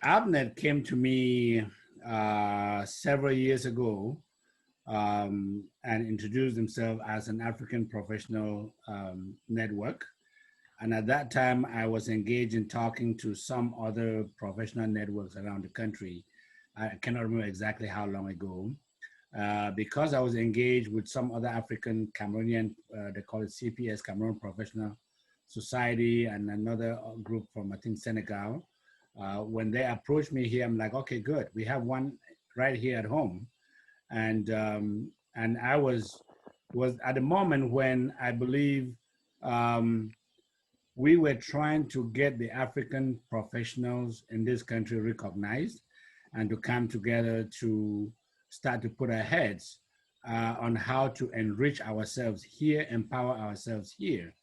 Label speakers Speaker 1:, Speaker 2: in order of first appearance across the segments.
Speaker 1: APNET came to me several years ago and introduced himself as an African professional network. And at that time, I was engaged in talking to some other professional networks around the country. I cannot remember exactly how long ago. Because I was engaged with some other African Cameroonian, they call it CPS, Cameroon Professional Society, and another group from, I think, Senegal. When they approached me here, I'm like, okay, good. We have one right here at home. And I was at the moment when I believe um, we were trying to get the African professionals in this country recognized and to come together to start to put our heads on how to enrich ourselves here, empower ourselves here.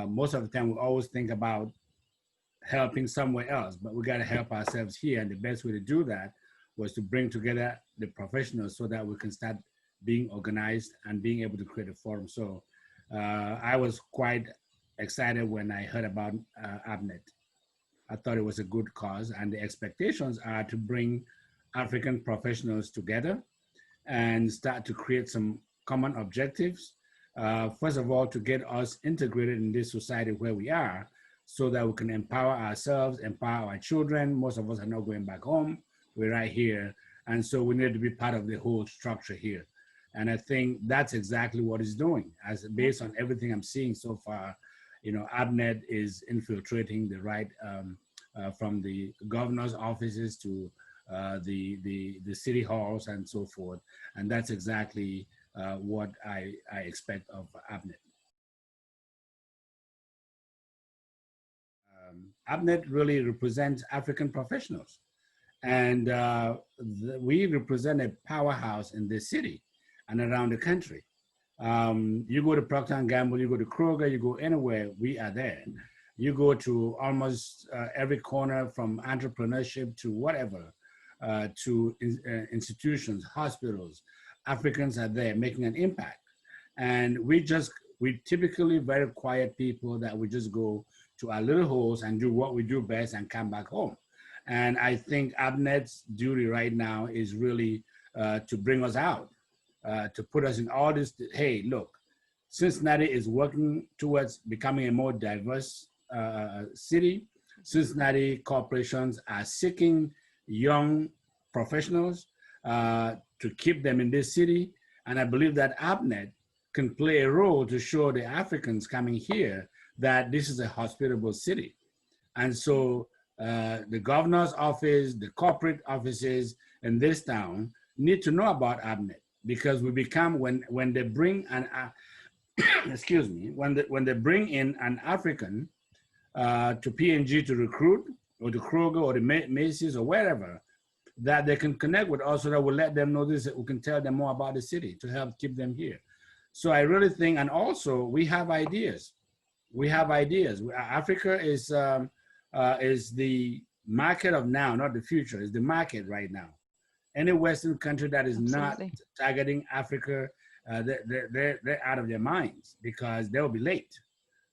Speaker 1: Most of the time, we always think about helping somewhere else, but we got to help ourselves here. And the best way to do that was to bring together the professionals so that we can start being organized and being able to create a forum. So I was quite excited when I heard about APNET. I thought it was a good cause, and the expectations are to bring African professionals together and start to create some common objectives. First of all, to get us integrated in this society where we are so that we can empower ourselves, empower our children. Most of us are not going back home. We're right here. And so we need to be part of the whole structure here. And I think that's exactly what it's doing. As based on everything I'm seeing so far, APNET is infiltrating the right from the governor's offices to the city halls and so forth. And that's exactly what I expect of APNET. APNET really represents African professionals. And we represent a powerhouse in this city and around the country. You go to Procter and Gamble, you go to Kroger, you go anywhere, we are there. You go to almost every corner, from entrepreneurship to whatever, to institutions, hospitals. Africans are there making an impact. And we typically very quiet people that we just go to our little holes and do what we do best and come back home. And I think APNET's duty right now is really to bring us out, to put us in all this. Hey, look, Cincinnati is working towards becoming a more diverse city. Cincinnati corporations are seeking young professionals to keep them in this city. And I believe that APNET can play a role to show the Africans coming here that this is a hospitable city. And so the governor's office, the corporate offices in this town need to know about APNET, because we become, when they bring an excuse me, when they bring in an African to P&G to recruit, or to Kroger or the Macy's or wherever, that they can connect with us, so that we'll let them know this, that we can tell them more about the city to help keep them here. So I really think, and also we have ideas. We have ideas. Africa is the market of now, not the future. It's the market right now. Any Western country that is Absolutely. Not targeting Africa, they're out of their minds, because they'll be late.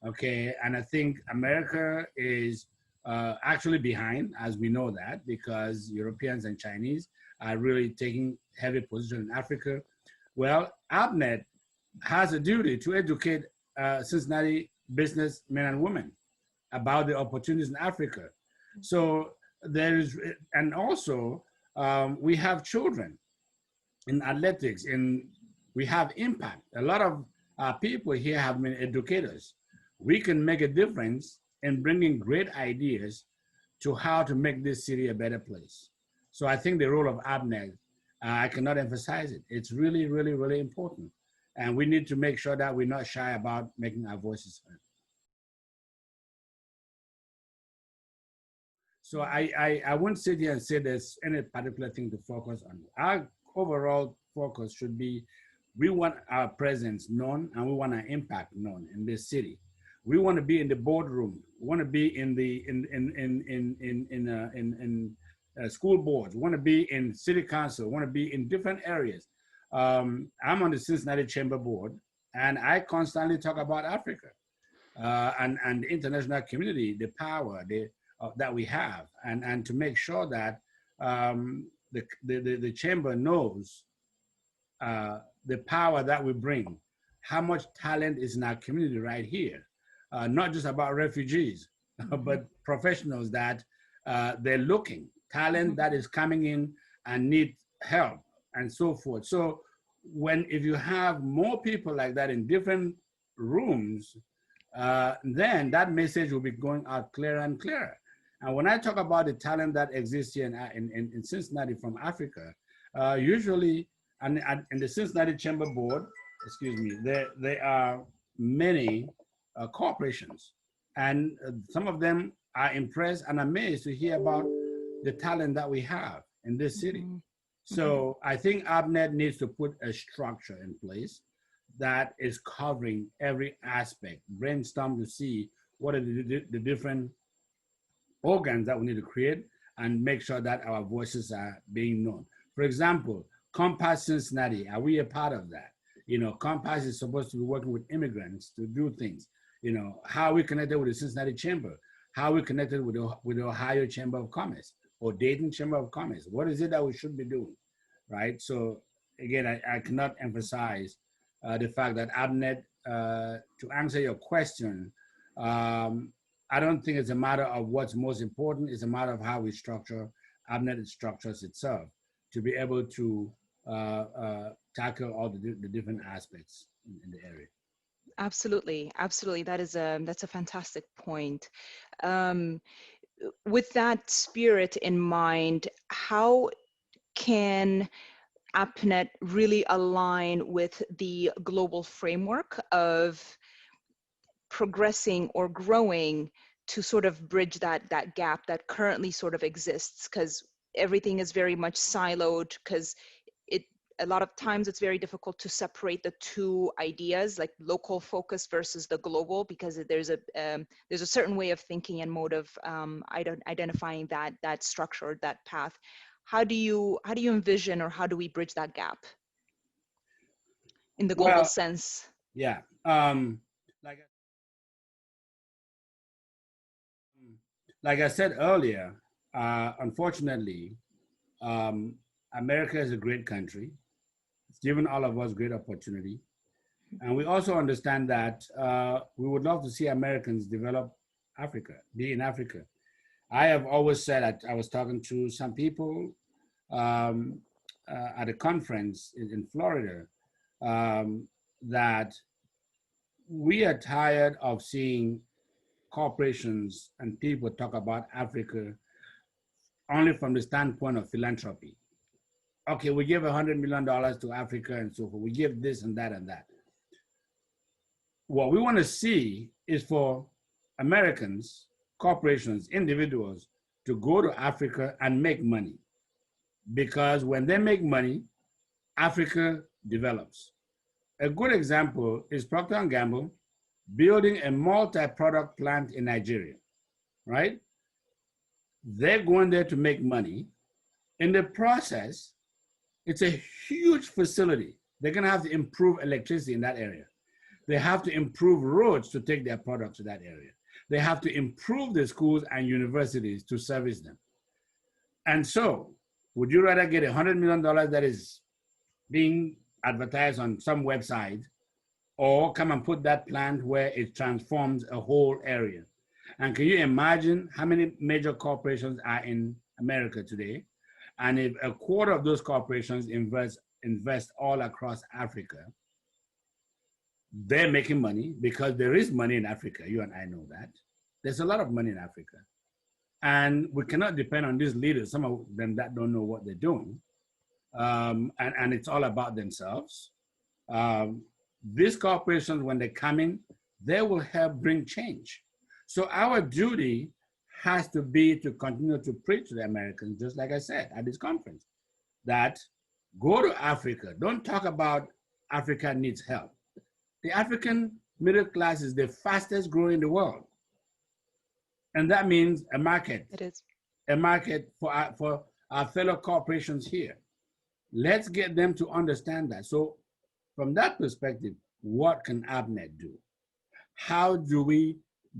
Speaker 1: Okay, and I think America is actually behind, as we know that, because Europeans and Chinese are really taking heavy position in Africa. Well, APNET has a duty to educate Cincinnati businessmen and women about the opportunities in Africa. So there is, and also we have children in athletics, we have impact. A lot of people here have been educators. We can make a difference in bringing great ideas to how to make this city a better place. So I think the role of APNET, I cannot emphasize it. It's really, really, really important. And we need to make sure that we're not shy about making our voices heard. So I won't sit here and say there's any particular thing to focus on. Our overall focus should be, we want our presence known and we want our impact known in this city. We want to be in the boardroom. We want to be in the school boards. We want to be in city council. We want to be in different areas. I'm on the Cincinnati Chamber Board, and I constantly talk about Africa and the international community, the power that we have, and to make sure that the chamber knows the power that we bring, how much talent is in our community right here, not just about refugees, but professionals that they're looking, talent that is coming in and need help and so forth. So if you have more people like that in different rooms, then that message will be going out clearer and clearer. And when I talk about the talent that exists here in Cincinnati from Africa, usually, and in the Cincinnati Chamber Board, excuse me, there are many corporations, and some of them are impressed and amazed to hear about the talent that we have in this city. So I think APNET needs to put a structure in place that is covering every aspect, brainstorm to see what are the different organs that we need to create and make sure that our voices are being known. For example, Compass Cincinnati, are we a part of that? You know, Compass is supposed to be working with immigrants to do things. You know, how are we connected with the Cincinnati Chamber? How are we connected with the Ohio Chamber of Commerce or Dayton Chamber of Commerce? What is it that we should be doing, right? So again, I cannot emphasize the fact that APNET, to answer your question, I don't think it's a matter of what's most important. It's a matter of how we structure, APNET structures itself to be able to tackle all the different aspects in the area.
Speaker 2: Absolutely, absolutely. That's a fantastic point. With that spirit in mind, how can APNET really align with the global framework of progressing or growing to sort of bridge that gap that currently sort of exists? Because everything is very much siloed, because a lot of times it's very difficult to separate the two ideas, like local focus versus the global, because there's a certain way of thinking and mode of identifying that structure, that path. How do you envision, or how do we bridge that gap in the global sense?
Speaker 1: Yeah, like I said earlier, unfortunately, America is a great country. It's given all of us great opportunity. And we also understand that we would love to see Americans develop Africa, be in Africa. I have always said, I was talking to some people at a conference in Florida, that we are tired of seeing corporations and people talk about Africa only from the standpoint of philanthropy. Okay, we give $100 million to Africa and so forth. We give this and that and that. What we want to see is for Americans, corporations, individuals to go to Africa and make money. Because when they make money, Africa develops. A good example is Procter & Gamble building a multi-product plant in Nigeria, right? They're going there to make money. In the process, it's a huge facility. They're going to have to improve electricity in that area. They have to improve roads to take their products to that area. They have to improve the schools and universities to service them. And so, would you rather get $100 million that is being advertised on some website, or come and put that plant where it transforms a whole area? And can you imagine how many major corporations are in America today? And if a quarter of those corporations invest all across Africa, they're making money, because there is money in Africa. You and I know that. There's a lot of money in Africa. And we cannot depend on these leaders, some of them that don't know what they're doing. And it's all about themselves. These corporations, when they come in, they will help bring change. So our duty has to be to continue to preach to the Americans, just like I said at this conference, that go to Africa. Don't talk about Africa needs help. The African middle class is the fastest growing in the world. And that means a market.
Speaker 2: It is.
Speaker 1: A market for our fellow corporations here. Let's get them to understand that. So from that perspective, what can APNET do? How do we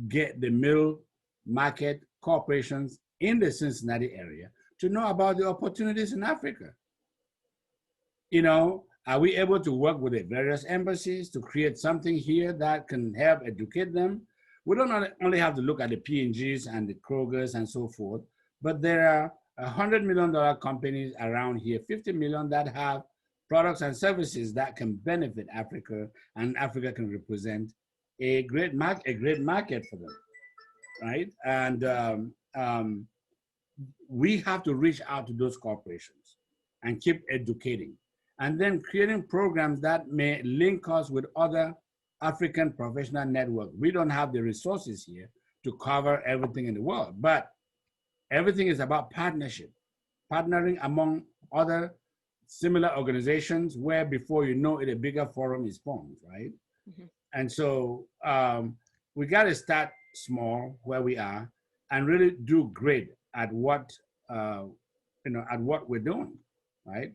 Speaker 1: get the middle market corporations in the Cincinnati area to know about the opportunities in Africa. You know, are we able to work with the various embassies to create something here that can help educate them? We don't only have to look at the P&Gs and the Krogers and so forth, but there are $100 million companies around here, 50 million that have products and services that can benefit Africa, and Africa can represent a great market for them, right? And we have to reach out to those corporations and keep educating, and then creating programs that may link us with other African professional networks. We don't have the resources here to cover everything in the world, but everything is about partnership, partnering among other similar organizations where before you know it, a bigger forum is formed, right? Mm-hmm. And so we got to start small where we are and really do great at what, at what we're doing, right?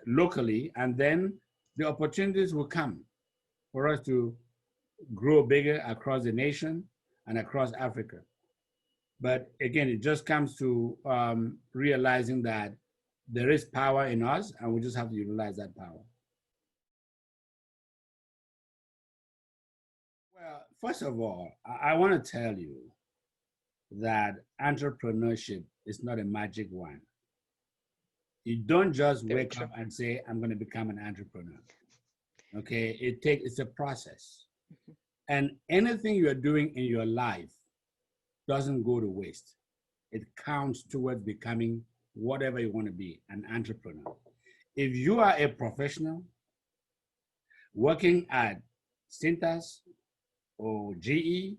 Speaker 1: Locally, and then the opportunities will come for us to grow bigger across the nation and across Africa. But again, it just comes to realizing that there is power in us, and we just have to utilize that power. Well, first of all, I want to tell you that entrepreneurship is not a magic wand. You don't just wake up and say, I'm going to become an entrepreneur. Okay, it's a process. Mm-hmm. And anything you're doing in your life doesn't go to waste. It counts towards becoming whatever you want to be, an entrepreneur. If you are a professional working at Cintas or GE,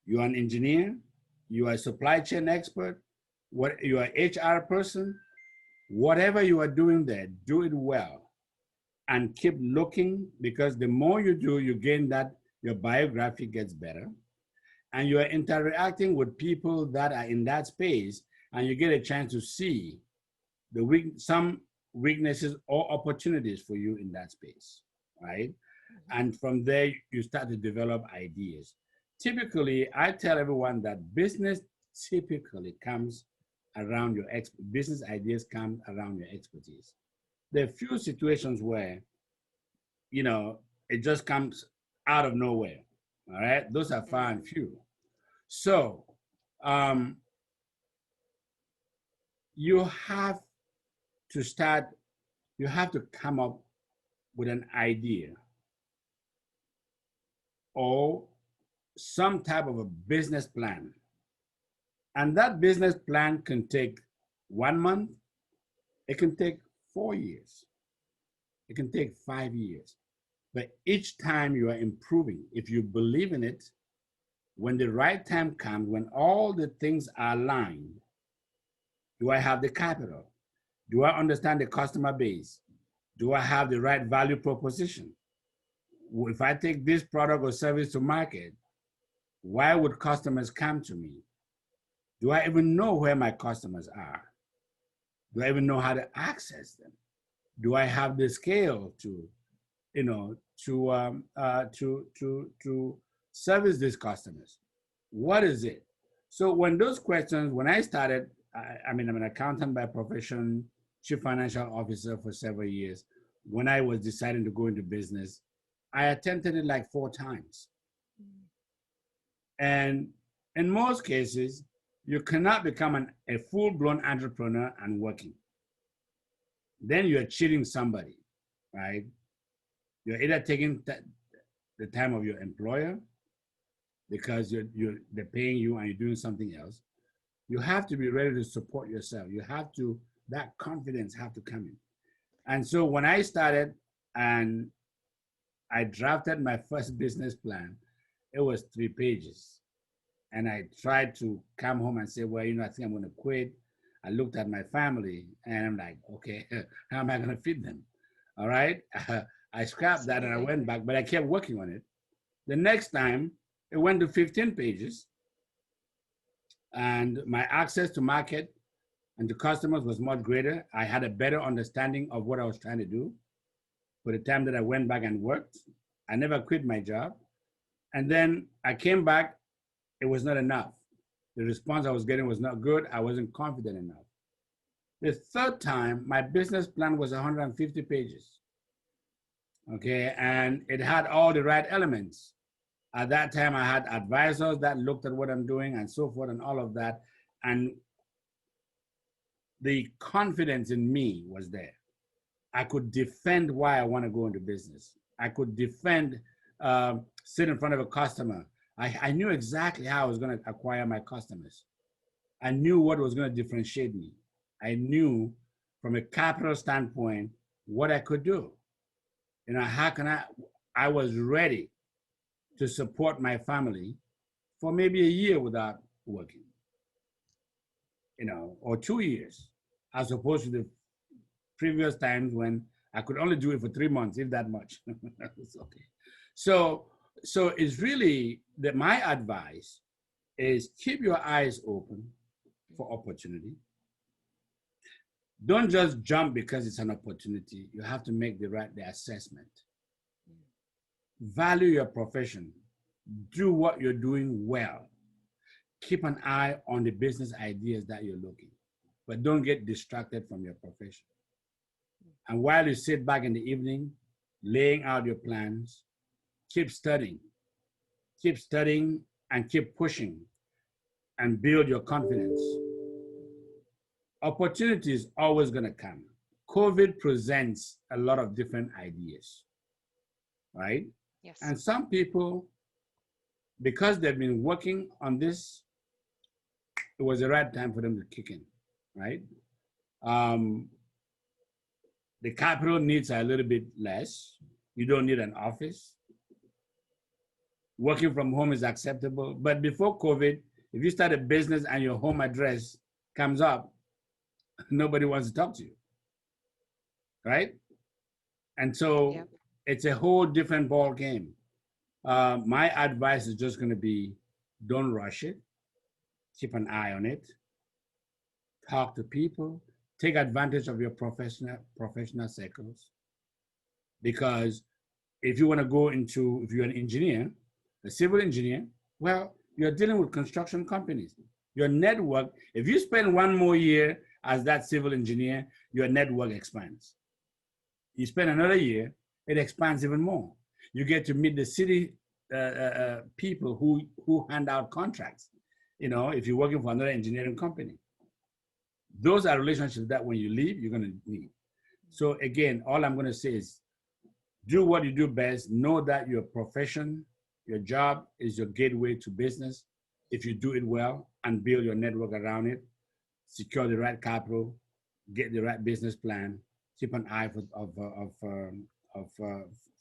Speaker 1: you're an engineer, you are a supply chain expert, you are an HR person, whatever you are doing there, do it well and keep looking, because the more you do, you gain that your biography gets better, and you are interacting with people that are in that space, and you get a chance to see some weaknesses or opportunities for you in that space, right? And from there, you start to develop ideas. Typically, I tell everyone that business typically comes around business ideas come around your expertise. There are few situations where, it just comes out of nowhere, all right? Those are far and few. So you have to come up with an idea or some type of a business plan. And that business plan can take 1 month, it can take 4 years, it can take 5 years. But each time you are improving, if you believe in it, when the right time comes, when all the things are aligned, do I have the capital? Do I understand the customer base? Do I have the right value proposition? If I take this product or service to market, why would customers come to me? Do I even know where my customers are? Do I even know how to access them? Do I have the scale to service these customers? What is it? So when I started, I'm an accountant by profession, chief financial officer for several years. When I was deciding to go into business, I attempted it like 4 times. And in most cases, you cannot become a full-blown entrepreneur and working. Then you're cheating somebody, right? You're either taking the time of your employer because they're paying you and you're doing something else. You have to be ready to support yourself. That confidence have to come in. And so when I started and I drafted my first business plan, it was 3 pages. And I tried to come home and say, well, I think I'm going to quit. I looked at my family and I'm like, okay, how am I going to feed them? All right. I scrapped that and I went back, but I kept working on it. The next time it went to 15 pages and my access to market and to customers was much greater. I had a better understanding of what I was trying to do. For the time that I went back and worked, I never quit my job. And then I came back, it was not enough. The response I was getting was not good. I wasn't confident enough. The third time, my business plan was 150 pages. Okay, and it had all the right elements. At that time, I had advisors that looked at what I'm doing and so forth and all of that. And the confidence in me was there. I could defend why I want to go into business. I could defend, sit in front of a customer. I knew exactly how I was going to acquire my customers. I knew what was going to differentiate me. I knew from a capital standpoint what I could do. You know, how can I was ready to support my family for maybe a year without working, you know, or 2 years, as opposed to the previous times when I could only do it for 3 months, if that much. It's okay. So it's really that my advice is keep your eyes open for opportunity. Don't just jump because it's an opportunity. You have to make the assessment. Value your profession. Do what you're doing well. Keep an eye on the business ideas that you're looking, but don't get distracted from your profession. And while you sit back in the evening, laying out your plans, keep studying and keep pushing and build your confidence. Opportunity is always going to come. COVID presents a lot of different ideas, right?
Speaker 2: Yes.
Speaker 1: And some people, because they've been working on this, it was the right time for them to kick in, right? The capital needs are a little bit less. You don't need an office. Working from home is acceptable. But before COVID, if you start a business and your home address comes up, nobody wants to talk to you, right? And so it's a whole different ball game. My advice is just going to be, don't rush it. Keep an eye on it. Talk to people. Take advantage of your professional circles. Because if you want to go into, if you're an engineer, a civil engineer, well, you're dealing with construction companies. Your network, if you spend one more year as that civil engineer, your network expands. You spend another year, it expands even more. You get to meet the city people who hand out contracts. You know, if you're working for another engineering company, those are relationships that when you leave, you're going to need. So again, all I'm going to say is do what you do best. Know that your profession, your job is your gateway to business. If you do it well and build your network around it, secure the right capital, get the right business plan, keep an eye for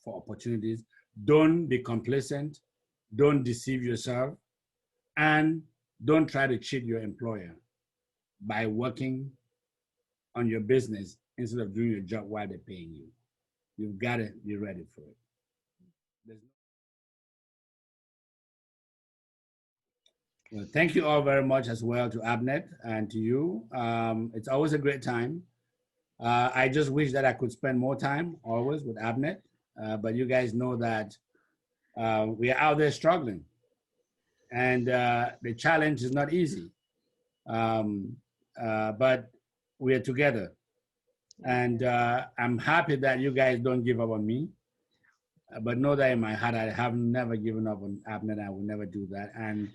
Speaker 1: opportunities. Don't be complacent. Don't deceive yourself, and don't try to cheat your employer by working on your business instead of doing your job while they're paying you. You've got to be ready for it. Well, thank you all very much as well to APNET and to you. It's always a great time. I just wish that I could spend more time always with APNET, but you guys know that we are out there struggling, and the challenge is not easy. But we are together, and I'm happy that you guys don't give up on me. But know that in my heart, I have never given up on APNET. I will never do that, and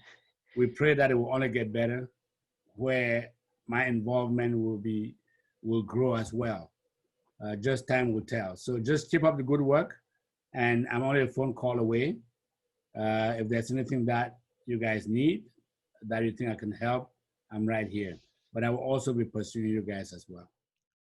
Speaker 1: we pray that it will only get better, where my involvement will grow as well. Just time will tell. So just keep up the good work, and I'm only a phone call away. If there's anything that you guys need, that you think I can help, I'm right here. But I will also be pursuing you guys as well.